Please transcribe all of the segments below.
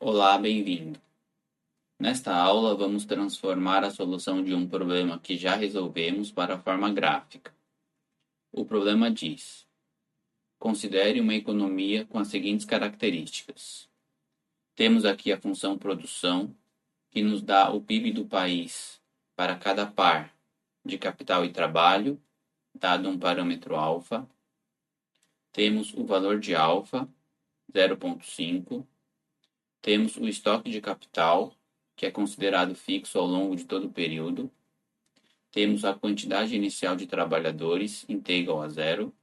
Olá, bem-vindo. Nesta aula, vamos transformar a solução de um problema que já resolvemos para a forma gráfica. O problema diz: considere uma economia com as seguintes características. Temos aqui a função produção, que nos dá o PIB do país para cada par de capital e trabalho, dado um parâmetro alfa. Temos o valor de alfa, 0,5. Temos o estoque de capital, que é considerado fixo ao longo de todo o período. Temos a quantidade inicial de trabalhadores, em t igual a 0.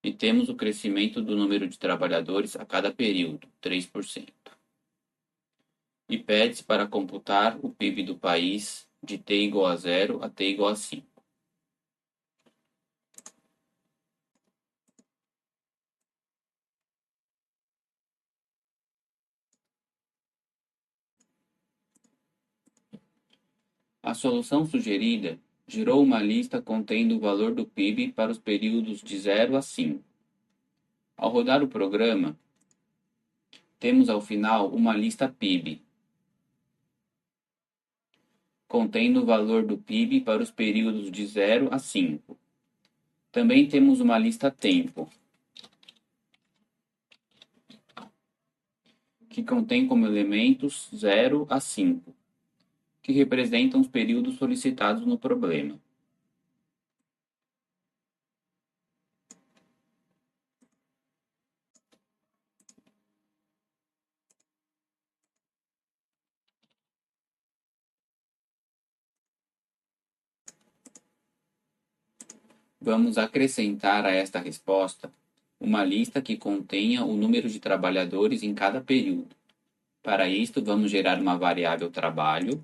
E temos o crescimento do número de trabalhadores a cada período, 3%. E pede-se para computar o PIB do país de t igual a 0 a t igual a 5. A solução sugerida gerou uma lista contendo o valor do PIB para os períodos de 0 a 5. Ao rodar o programa, temos ao final uma lista PIB, contendo o valor do PIB para os períodos de 0 a 5. Também temos uma lista tempo, que contém como elementos 0 a 5, que representam os períodos solicitados no problema. Vamos acrescentar a esta resposta uma lista que contenha o número de trabalhadores em cada período. Para isto, vamos gerar uma variável trabalho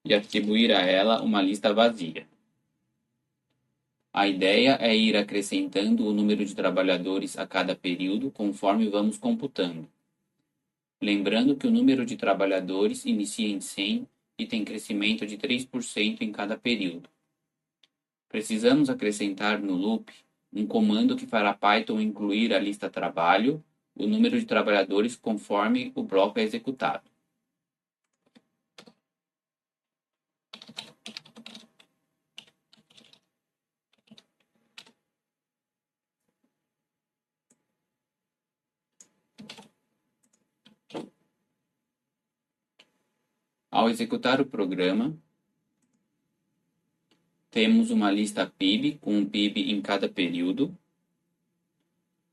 e atribuir a ela uma lista vazia. A ideia é ir acrescentando o número de trabalhadores a cada período conforme vamos computando. Lembrando que o número de trabalhadores inicia em 100 e tem crescimento de 3% em cada período. Precisamos acrescentar no loop um comando que fará Python incluir a lista trabalho, o número de trabalhadores conforme o bloco é executado. Ao executar o programa, temos uma lista PIB com um PIB em cada período,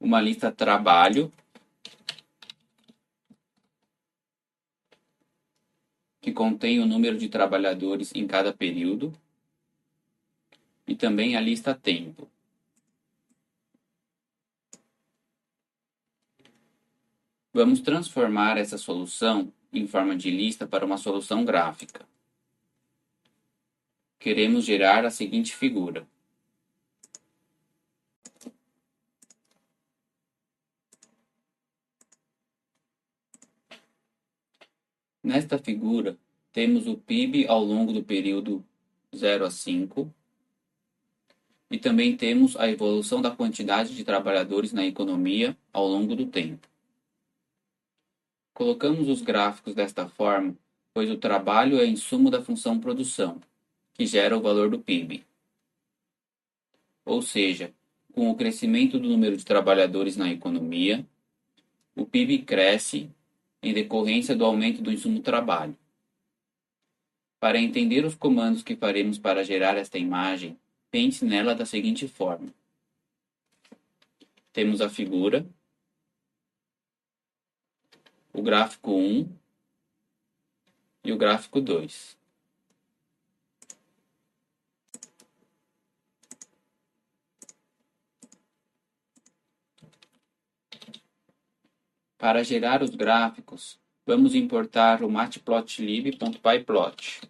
uma lista trabalho, que contém o número de trabalhadores em cada período, e também a lista tempo. Vamos transformar essa solução em forma de lista para uma solução gráfica. Queremos gerar a seguinte figura. Nesta figura, temos o PIB ao longo do período 0 a 5 e também temos a evolução da quantidade de trabalhadores na economia ao longo do tempo. Colocamos os gráficos desta forma, pois o trabalho é insumo da função produção, que gera o valor do PIB. Ou seja, com o crescimento do número de trabalhadores na economia, o PIB cresce em decorrência do aumento do insumo trabalho. Para entender os comandos que faremos para gerar esta imagem, pense nela da seguinte forma. Temos a figura, o gráfico 1 e o gráfico 2. Para gerar os gráficos, vamos importar o matplotlib.pyplot.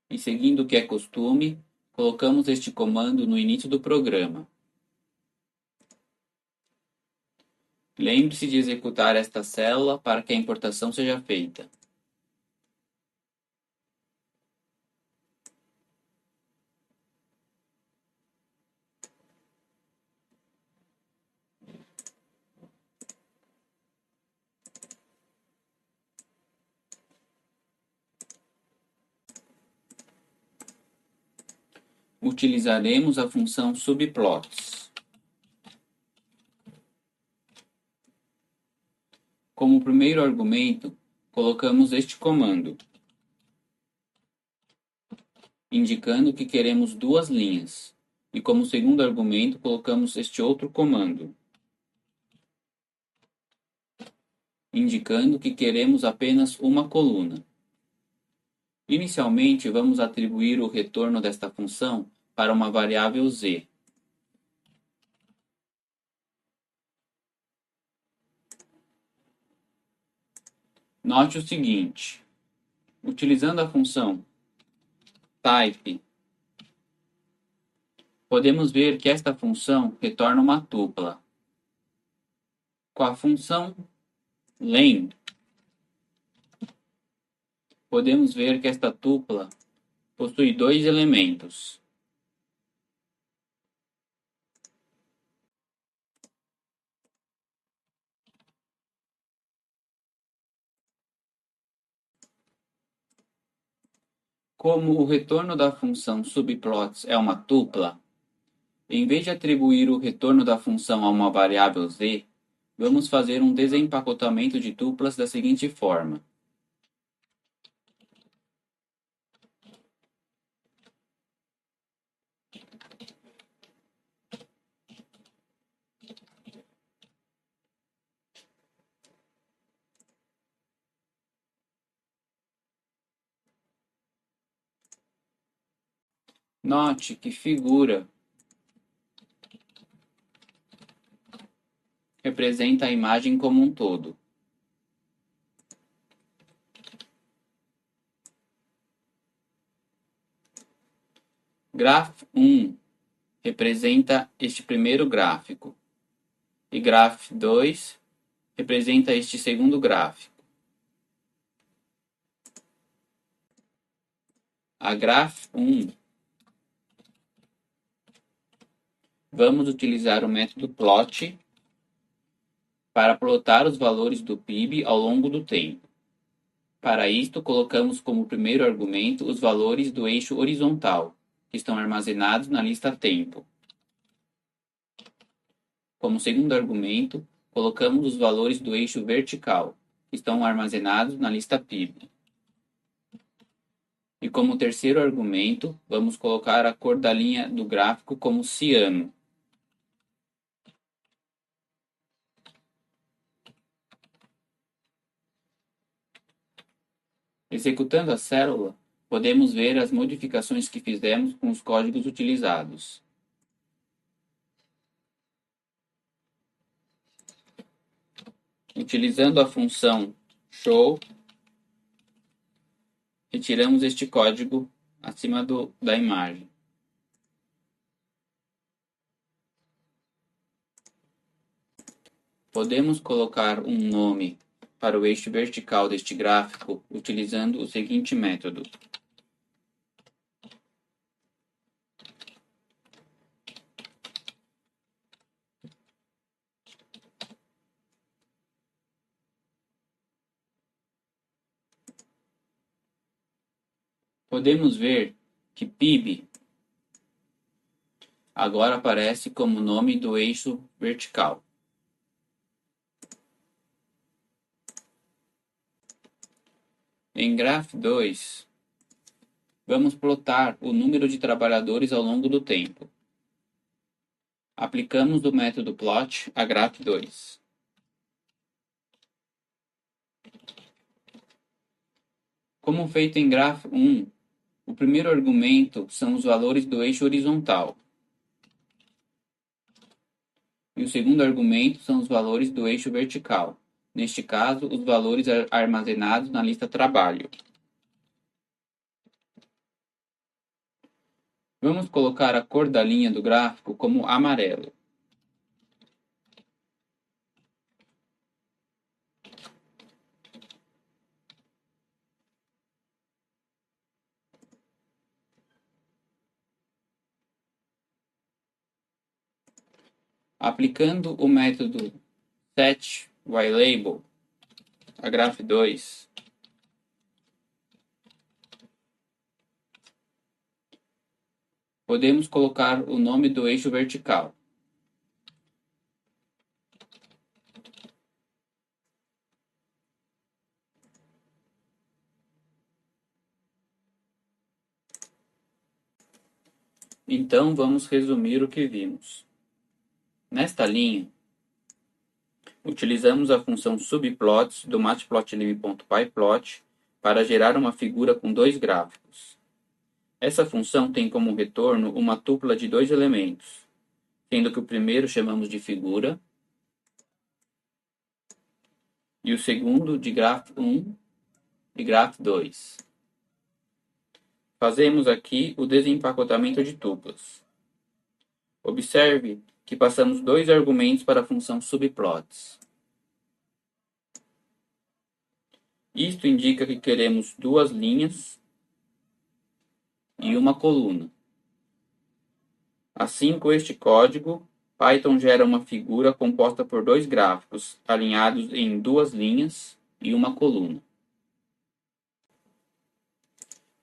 E seguindo o que é costume, colocamos este comando no início do programa. Lembre-se de executar esta célula para que a importação seja feita. utilizaremos a função subplots. Como primeiro argumento, colocamos este comando, indicando que queremos duas linhas, e como segundo argumento colocamos este outro comando, indicando que queremos apenas uma coluna. Inicialmente, vamos atribuir o retorno desta função para uma variável z. Note o seguinte, utilizando a função type, podemos ver que esta função retorna uma tupla. Com a função len, podemos ver que esta tupla possui dois elementos. Como o retorno da função subplots é uma tupla, em vez de atribuir o retorno da função a uma variável z, vamos fazer um desempacotamento de tuplas da seguinte forma. Note que figura representa a imagem como um todo. Graph1 representa este primeiro gráfico, e Graph2 representa este segundo gráfico. A Graph1, vamos utilizar o método plot para plotar os valores do PIB ao longo do tempo. Para isto, colocamos como primeiro argumento os valores do eixo horizontal, que estão armazenados na lista tempo. Como segundo argumento, colocamos os valores do eixo vertical, que estão armazenados na lista PIB. E como terceiro argumento, vamos colocar a cor da linha do gráfico como ciano. Executando a célula, podemos ver as modificações que fizemos com os códigos utilizados. Utilizando a função show, retiramos este código acima da imagem. Podemos colocar um nome para o eixo vertical deste gráfico utilizando o seguinte método. Podemos ver que PIB agora aparece como nome do eixo vertical. Em Graph2, vamos plotar o número de trabalhadores ao longo do tempo. Aplicamos o método plot a Graph2. Como feito em Graph1, o primeiro argumento são os valores do eixo horizontal. E o segundo argumento são os valores do eixo vertical. Neste caso, os valores armazenados na lista trabalho. Vamos colocar a cor da linha do gráfico como amarelo. Aplicando o método setYLabel a Graph2, Podemos colocar o nome do eixo vertical. Então, vamos resumir o que vimos. Nesta linha, utilizamos a função subplots do matplotlib.pyplot para gerar uma figura com dois gráficos. Essa função tem como retorno uma tupla de dois elementos, sendo que o primeiro chamamos de figura e o segundo de graph1 e graph2. Fazemos aqui o desempacotamento de tuplas. Observe que passamos dois argumentos para a função subplots. Isto indica que queremos duas linhas e uma coluna. Assim, com este código, Python gera uma figura composta por dois gráficos, alinhados em duas linhas e uma coluna.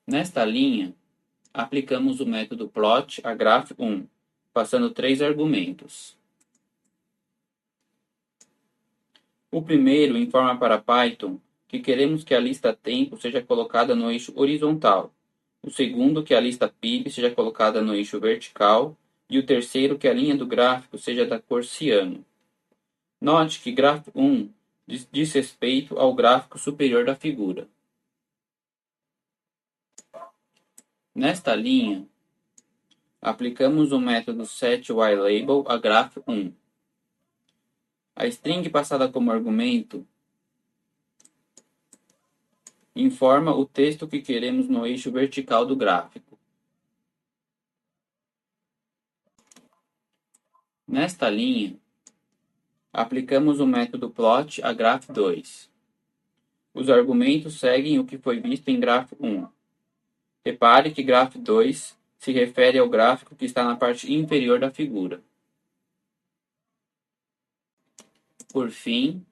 Nesta linha, aplicamos o método plot a graph1, passando três argumentos. O primeiro informa para Python que queremos que a lista tempo seja colocada no eixo horizontal, o segundo que a lista pib seja colocada no eixo vertical e o terceiro que a linha do gráfico seja da cor ciano. Note que graph1 diz respeito ao gráfico superior da figura. Nesta linha, aplicamos o método setYLabel a graph1. A string passada como argumento informa o texto que queremos no eixo vertical do gráfico. Nesta linha, aplicamos o método plot a graph2. Os argumentos seguem o que foi visto em graph1. Repare que graph2 se refere ao gráfico que está na parte inferior da figura. Por fim,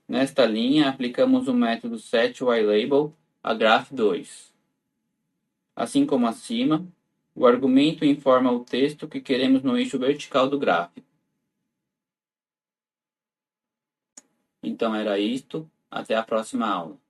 nesta linha, aplicamos o método setYLabel a graph2. Assim como acima, o argumento informa o texto que queremos no eixo vertical do gráfico. Então era isto. Até a próxima aula.